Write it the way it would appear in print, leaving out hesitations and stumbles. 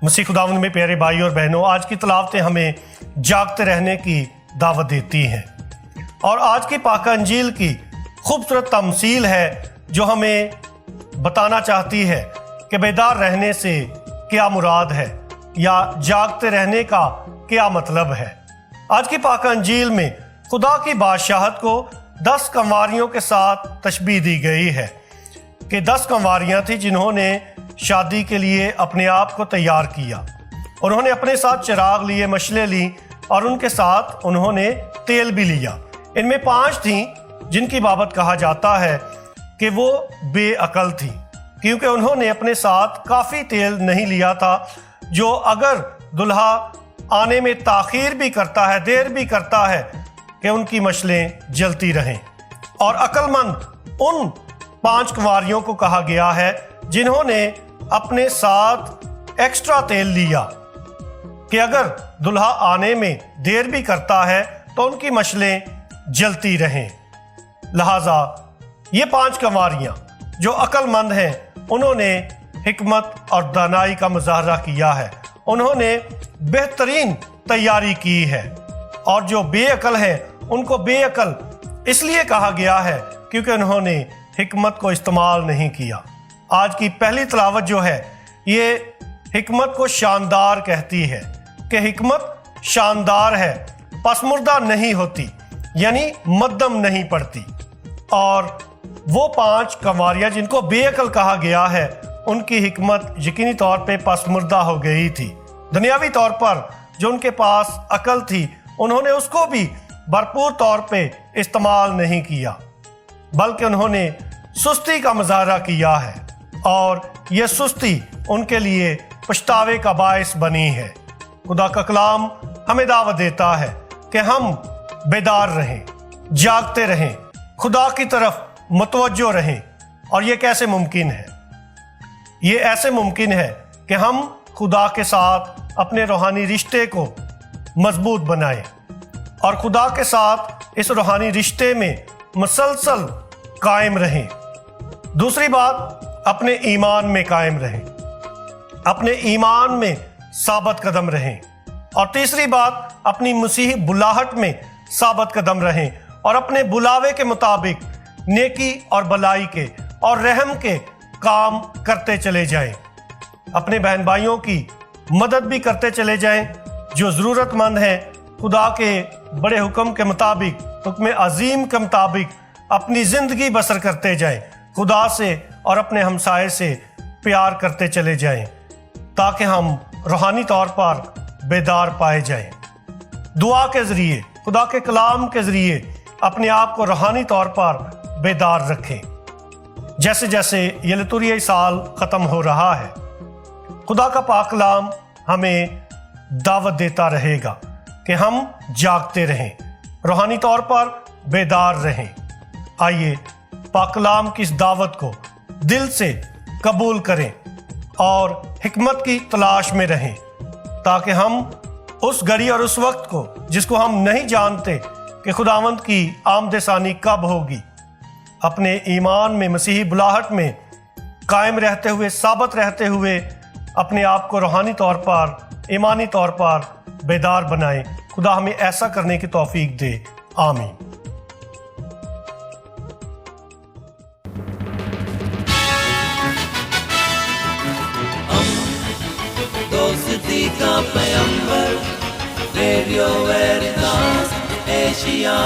मसीह खुदावंद में प्यारे भाई और बहनों, आज की तलावतें हमें जागते रहने की दावत देती हैं और आज की पाक अंजील की खूबसूरत तमसील है जो हमें बताना चाहती है कि बेदार रहने से क्या मुराद है या जागते रहने का क्या मतलब है। आज की पाक अंजील में खुदा की बादशाहत को 10 कंवारियों के साथ तशबीह दी गई है कि 10 कंवारियाँ थी जिन्होंने शादी के लिए अपने आप को तैयार किया। उन्होंने अपने साथ चिराग लिए, मशलें ली और उनके साथ उन्होंने तेल भी लिया। इनमें 5 थीं जिनकी बाबत कहा जाता है कि वो बेअकल थी क्योंकि उन्होंने अपने साथ काफ़ी तेल नहीं लिया था, जो अगर दुल्हा आने में ताख़ीर भी करता है, देर भी करता है, कि उनकी मशलें जलती रहें। और अक्लमंद उन 5 कुंवारियों को कहा गया है जिन्होंने अपने साथ एक्स्ट्रा तेल लिया कि अगर दुल्हा आने में देर भी करता है तो उनकी मशलें जलती रहें। लिहाजा ये 5 कंवारियाँ जो अक्लमंद हैं उन्होंने हिकमत और दानाई का मुजाहरा किया है, उन्होंने बेहतरीन तैयारी की है। और जो बेअकल हैं उनको बेअकल इसलिए कहा गया है क्योंकि उन्होंने हिकमत को इस्तेमाल नहीं किया। आज की पहली तलावत जो है ये हिकमत को शानदार कहती है कि हिकमत शानदार है, पसमुर्दा नहीं होती, यानी मध्यम नहीं पड़ती। और वो 5 कंवारियाँ जिनको बेअकल कहा गया है उनकी हिकमत यकीनी तौर पे पसमुर्दा हो गई थी। दुनियावी तौर पर जो उनके पास अकल थी उन्होंने उसको भी भरपूर तौर पे इस्तेमाल नहीं किया, बल्कि उन्होंने सुस्ती का मुजाहरा किया है और यह सुस्ती उनके लिए पछतावे का बायस बनी है। खुदा का कलाम हमें दावत देता है कि हम बेदार रहें, जागते रहें, खुदा की तरफ मुतवज्जो रहें। और ये कैसे मुमकिन है? ये ऐसे मुमकिन है कि हम खुदा के साथ अपने रूहानी रिश्ते को मजबूत बनाएं और खुदा के साथ इस रूहानी रिश्ते में मुसलसल कायम रहें। दूसरी बात, अपने ईमान में कायम रहें, अपने ईमान में साबित कदम रहें। और तीसरी बात, अपनी मसीही बुलाहट में साबित कदम रहें और अपने बुलावे के मुताबिक नेकी और भलाई के और रहम के काम करते चले जाएं। अपने बहन भाइयों की मदद भी करते चले जाएं जो ज़रूरतमंद हैं। खुदा के बड़े हुक्म के मुताबिक, हुक्म अजीम के मुताबिक अपनी ज़िंदगी बसर करते जाएं। खुदा से और अपने हमसाये से प्यार करते चले जाएं ताकि हम रूहानी तौर पर बेदार पाए जाएं। दुआ के ज़रिए, खुदा के कलाम के ज़रिए अपने आप को रूहानी तौर पर बेदार रखें। जैसे जैसे ये लितुरियाई साल ख़त्म हो रहा है, खुदा का पाक कलाम हमें दावत देता रहेगा कि हम जागते रहें, रूहानी तौर पर बेदार रहें। आइए पाक कलाम की इस दावत को दिल से कबूल करें और हिकमत की तलाश में रहें ताकि हम उस घड़ी और उस वक्त को जिसको हम नहीं जानते कि खुदावंद की आमद-ए-सानी कब होगी, अपने ईमान में, मसीही बुलाहट में कायम रहते हुए, साबित रहते हुए अपने आप को रूहानी तौर पर, ईमानी तौर पर बेदार बनाएं। खुदा हमें ऐसा करने की तौफीक दे। आमीन। दोस्ती का पैगंबर, रेडियो वेरितास एशिया।